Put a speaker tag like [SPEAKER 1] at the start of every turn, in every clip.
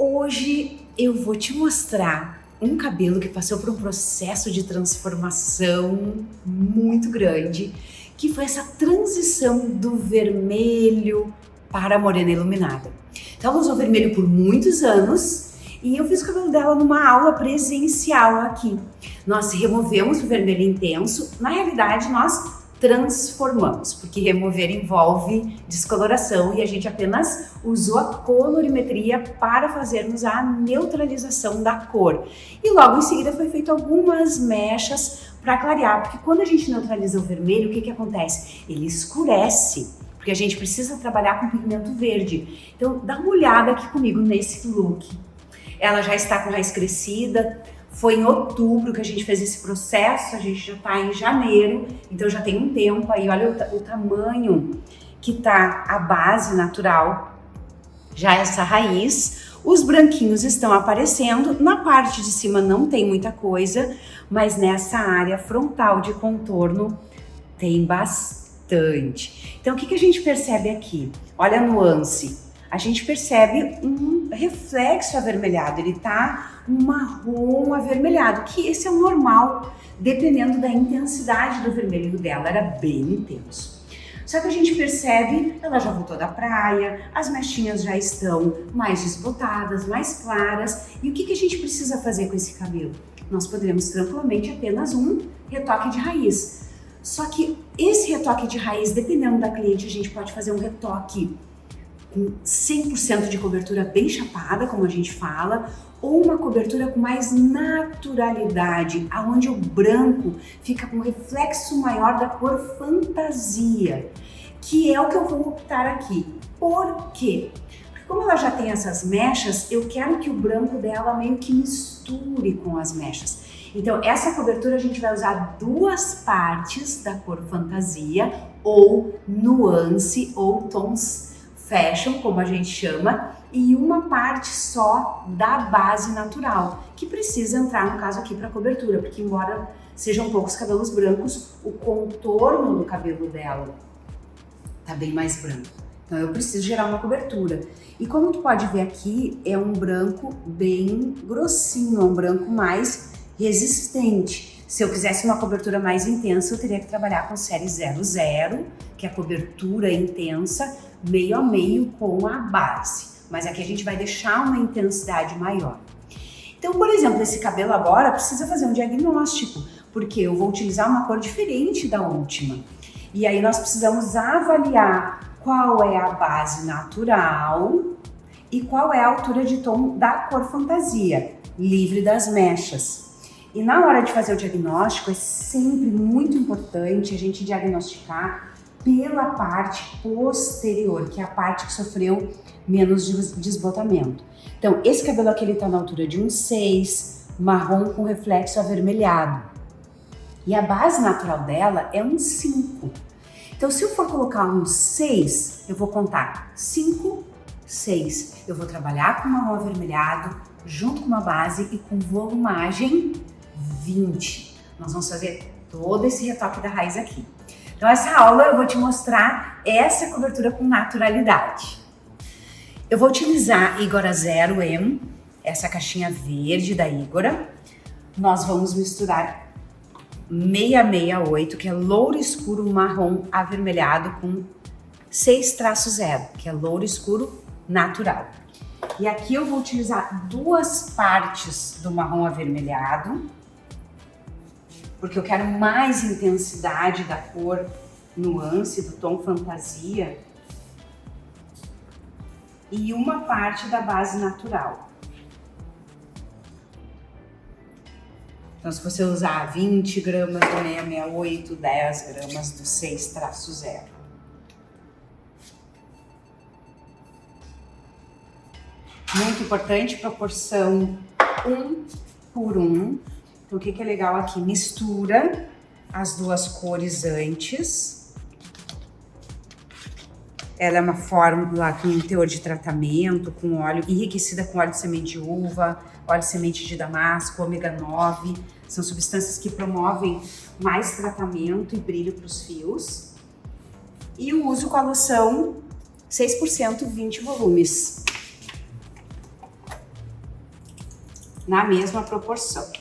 [SPEAKER 1] Hoje eu vou te mostrar um cabelo que passou por um processo de transformação muito grande, que foi essa transição do vermelho para a morena iluminada. Então ela usou vermelho por muitos anos e eu fiz o cabelo dela numa aula presencial aqui. Nós removemos o vermelho intenso, na realidade nós transformamos, porque remover envolve descoloração e a gente apenas usou a colorimetria para fazermos a neutralização da cor. E logo em seguida foi feito algumas mechas para clarear, porque quando a gente neutraliza o vermelho, o que acontece? Ele escurece, porque a gente precisa trabalhar com pigmento verde. Então dá uma olhada aqui comigo nesse look. Ela já está com raiz crescida. Foi em outubro que a gente fez esse processo, a gente já está em janeiro, então já tem um tempo aí, olha o tamanho que tá a base natural, já essa raiz. Os branquinhos estão aparecendo, na parte de cima não tem muita coisa, mas nessa área frontal de contorno tem bastante. Então o que a gente percebe aqui? Olha a nuance. A gente percebe um reflexo avermelhado, ele tá um marrom avermelhado, que esse é o normal, dependendo da intensidade do vermelho dela, era bem intenso. Só que a gente percebe, ela já voltou da praia, as mechinhas já estão mais desbotadas, mais claras, e o que a gente precisa fazer com esse cabelo? Nós poderíamos tranquilamente apenas um retoque de raiz. Só que esse retoque de raiz, dependendo da cliente, a gente pode fazer um retoque com 100% de cobertura bem chapada, como a gente fala, ou uma cobertura com mais naturalidade, aonde o branco fica com um reflexo maior da cor fantasia, que é o que eu vou optar aqui. Por quê? Porque como ela já tem essas mechas, eu quero que o branco dela meio que misture com as mechas. Então essa cobertura a gente vai usar duas partes da cor fantasia, ou nuance, ou tons fashion, como a gente chama, e uma parte só da base natural, que precisa entrar, no caso aqui, para cobertura, porque embora sejam poucos cabelos brancos, o contorno do cabelo dela tá bem mais branco. Então eu preciso gerar uma cobertura. E como tu pode ver aqui, é um branco bem grossinho, é um branco mais resistente. Se eu quisesse uma cobertura mais intensa, eu teria que trabalhar com série 00, que é a cobertura intensa, meio a meio com a base. Mas aqui a gente vai deixar uma intensidade maior. Então, por exemplo, esse cabelo agora precisa fazer um diagnóstico, porque eu vou utilizar uma cor diferente da última. E aí nós precisamos avaliar qual é a base natural e qual é a altura de tom da cor fantasia, livre das mechas. E na hora de fazer o diagnóstico, é sempre muito importante a gente diagnosticar pela parte posterior, que é a parte que sofreu menos desbotamento. Então, esse cabelo aqui ele tá na altura de um 6, marrom com reflexo avermelhado. E a base natural dela é um 5. Então, se eu for colocar um 6, eu vou contar 5, 6. Eu vou trabalhar com marrom avermelhado, junto com uma base e com volumagem 20. Nós vamos fazer todo esse retoque da raiz aqui. Então essa aula eu vou te mostrar essa cobertura com naturalidade. Eu vou utilizar Igora 0M, essa caixinha verde da Igora. Nós vamos misturar 668, que é louro escuro marrom avermelhado, com 6-0, que é louro escuro natural. E aqui eu vou utilizar duas partes do marrom avermelhado, porque eu quero mais intensidade da cor, nuance, do tom fantasia, e uma parte da base natural. Então, se você usar 20 gramas do 668, 10 gramas do 6-0. Muito importante, proporção 1 por 1. Então, o que é legal aqui? Mistura as duas cores antes. Ela é uma fórmula com teor de tratamento, com óleo, enriquecida com óleo de semente de uva, óleo de semente de damasco, ômega 9. São substâncias que promovem mais tratamento e brilho para os fios. E o uso com a loção 6%, 20 volumes. na mesma proporção.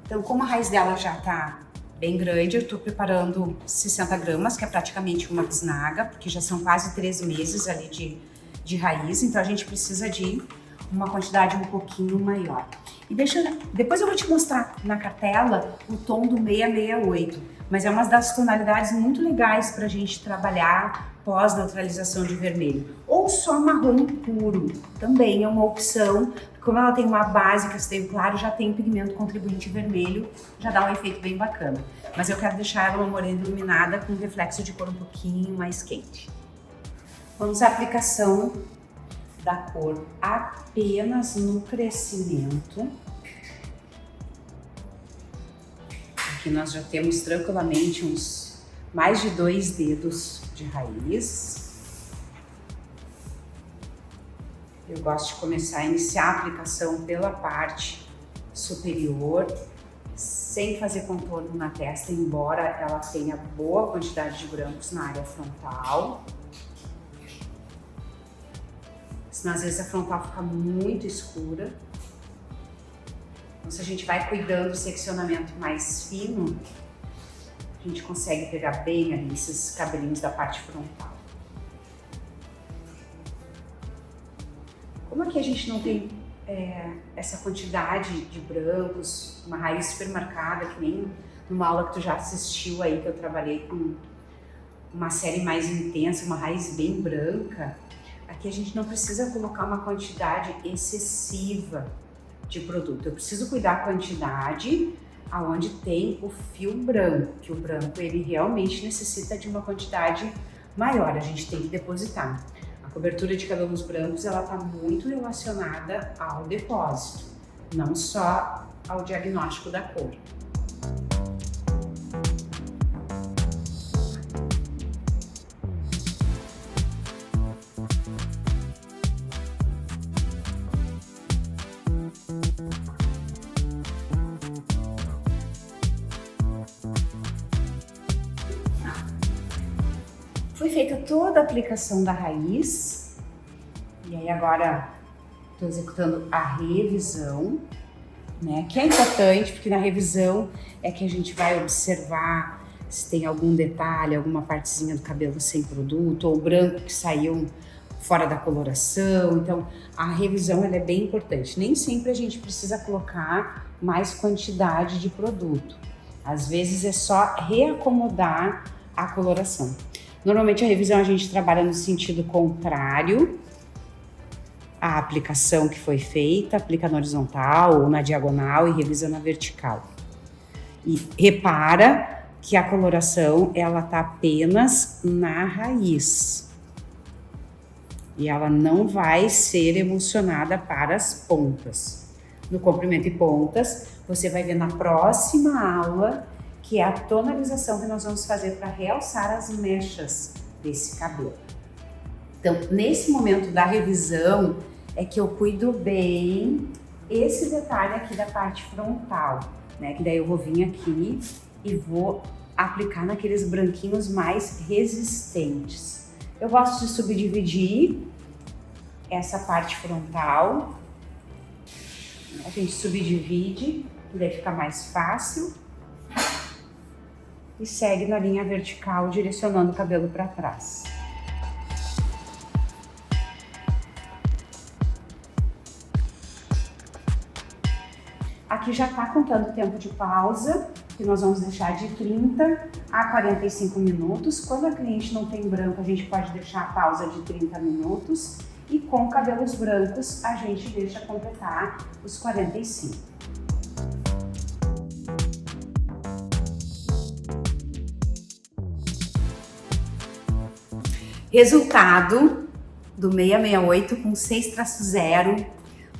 [SPEAKER 1] Então, como a raiz dela já tá bem grande, eu tô preparando 60 gramas, que é praticamente uma bisnaga, porque já são quase 3 meses ali de raiz, então a gente precisa de uma quantidade um pouquinho maior. E depois eu vou te mostrar na cartela o tom do 668, mas é uma das tonalidades muito legais pra gente trabalhar pós-neutralização de vermelho. Ou só marrom puro, também é uma opção. Como ela tem uma base castanho claro, já tem pigmento contribuinte vermelho, já dá um efeito bem bacana. Mas eu quero deixar ela uma morena iluminada com reflexo de cor um pouquinho mais quente. Vamos à aplicação da cor apenas no crescimento. Aqui nós já temos tranquilamente uns mais de 2 dedos de raiz. Eu gosto de começar a iniciar a aplicação pela parte superior, sem fazer contorno na testa, embora ela tenha boa quantidade de brancos na área frontal. Senão às vezes a frontal fica muito escura. Então se a gente vai cuidando do seccionamento mais fino, a gente consegue pegar bem ali esses cabelinhos da parte frontal. Como aqui a gente não tem essa quantidade de brancos, uma raiz super marcada, que nem numa aula que tu já assistiu aí, que eu trabalhei com uma série mais intensa, uma raiz bem branca, aqui a gente não precisa colocar uma quantidade excessiva de produto. Eu preciso cuidar a quantidade aonde tem o fio branco, que o branco ele realmente necessita de uma quantidade maior, a gente tem que depositar. A cobertura de cabelos brancos, ela está muito relacionada ao depósito, não só ao diagnóstico da cor. Foi feita toda a aplicação da raiz, e aí agora estou executando a revisão, né? Que é importante, porque na revisão é que a gente vai observar se tem algum detalhe, alguma partezinha do cabelo sem produto, ou branco que saiu fora da coloração. Então, a revisão ela é bem importante. Nem sempre a gente precisa colocar mais quantidade de produto. Às vezes é só reacomodar a coloração. Normalmente a revisão a gente trabalha no sentido contrário à aplicação que foi feita, aplica na horizontal ou na diagonal e revisa na vertical. E repara que a coloração ela tá apenas na raiz e ela não vai ser emulsionada para as pontas. No comprimento e pontas, você vai ver na próxima aula que é a tonalização que nós vamos fazer para realçar as mechas desse cabelo. Então, nesse momento da revisão, é que eu cuido bem esse detalhe aqui da parte frontal, né? Que daí eu vou vir aqui e vou aplicar naqueles branquinhos mais resistentes. Eu gosto de subdividir essa parte frontal. A gente subdivide, que daí fica mais fácil. E segue na linha vertical, direcionando o cabelo para trás. Aqui já está contando o tempo de pausa, que nós vamos deixar de 30 a 45 minutos. Quando a cliente não tem branco, a gente pode deixar a pausa de 30 minutos. E com cabelos brancos, a gente deixa completar os 45. Resultado do 668 com 6-0,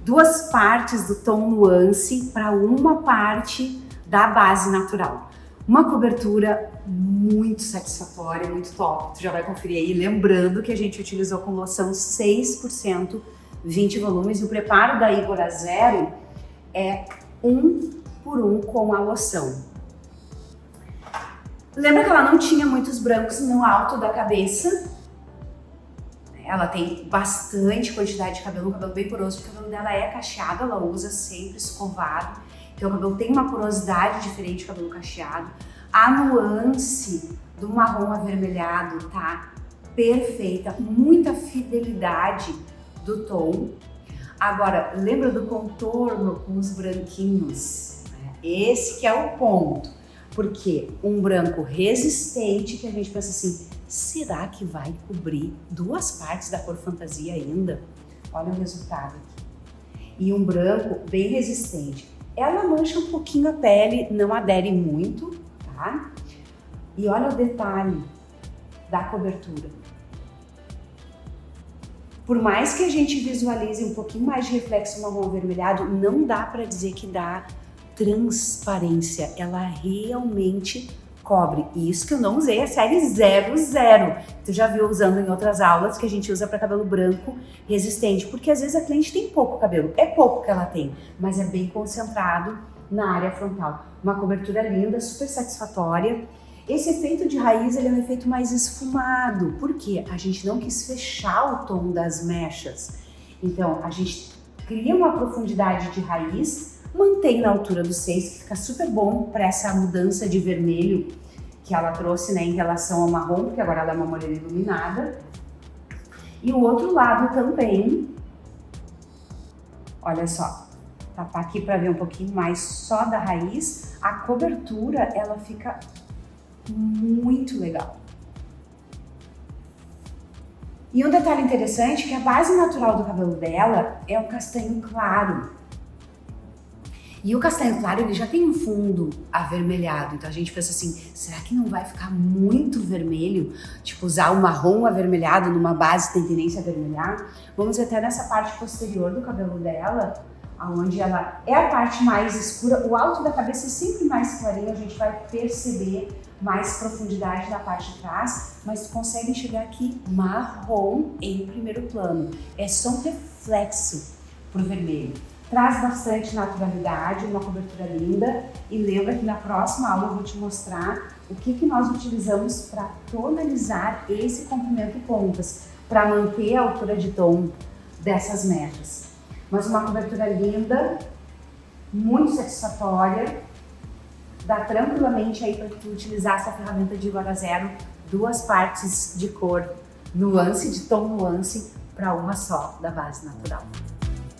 [SPEAKER 1] 2 partes do tom nuance para uma parte da base natural. Uma cobertura muito satisfatória, muito top. Tu já vai conferir aí, lembrando que a gente utilizou com loção 6%, 20 volumes, e o preparo da Igor a Zero é 1 por 1 com a loção. Lembra que ela não tinha muitos brancos no alto da cabeça? Ela tem bastante quantidade de cabelo, um cabelo bem poroso, porque o cabelo dela é cacheado, ela usa sempre escovado. Então o cabelo tem uma porosidade diferente do cabelo cacheado. A nuance do marrom avermelhado tá perfeita, muita fidelidade do tom. Agora, lembra do contorno com os branquinhos? Esse que é o ponto. Porque um branco resistente que a gente pensa assim, será que vai cobrir duas partes da cor fantasia ainda? Olha o resultado aqui. E um branco bem resistente. Ela mancha um pouquinho a pele, não adere muito, tá? E olha o detalhe da cobertura. Por mais que a gente visualize um pouquinho mais de reflexo marrom avermelhado, não dá para dizer que dá transparência. Ela realmente cobre. E isso que eu não usei a série 00. Tu já viu usando em outras aulas que a gente usa para cabelo branco resistente, porque às vezes a cliente tem pouco cabelo. É pouco que ela tem, mas é bem concentrado na área frontal. Uma cobertura linda, super satisfatória. Esse efeito de raiz, ele é um efeito mais esfumado, porque a gente não quis fechar o tom das mechas. Então, a gente cria uma profundidade de raiz, mantém na altura dos seios, que fica super bom para essa mudança de vermelho que ela trouxe, né, em relação ao marrom, porque agora ela é uma morena iluminada. E o outro lado também, olha só, tapar aqui para ver um pouquinho mais só da raiz, a cobertura, ela fica muito legal. E um detalhe interessante é que a base natural do cabelo dela é um castanho claro. E o castanho claro, ele já tem um fundo avermelhado, então a gente pensa assim, será que não vai ficar muito vermelho? Tipo, usar o marrom avermelhado numa base que tem tendência a avermelhar? Vamos ver até nessa parte posterior do cabelo dela, onde ela é a parte mais escura, o alto da cabeça é sempre mais clarinho, a gente vai perceber mais profundidade na parte de trás, mas tu consegue enxergar aqui marrom em primeiro plano. É só um reflexo pro vermelho. Traz bastante naturalidade, uma cobertura linda, e lembra que na próxima aula eu vou te mostrar o que nós utilizamos para tonalizar esse comprimento e pontas, para manter a altura de tom dessas mechas. Mas uma cobertura linda, muito satisfatória, dá tranquilamente aí para tu utilizar essa ferramenta de Igual a Zero, duas partes de cor nuance, de tom nuance, para uma só da base natural.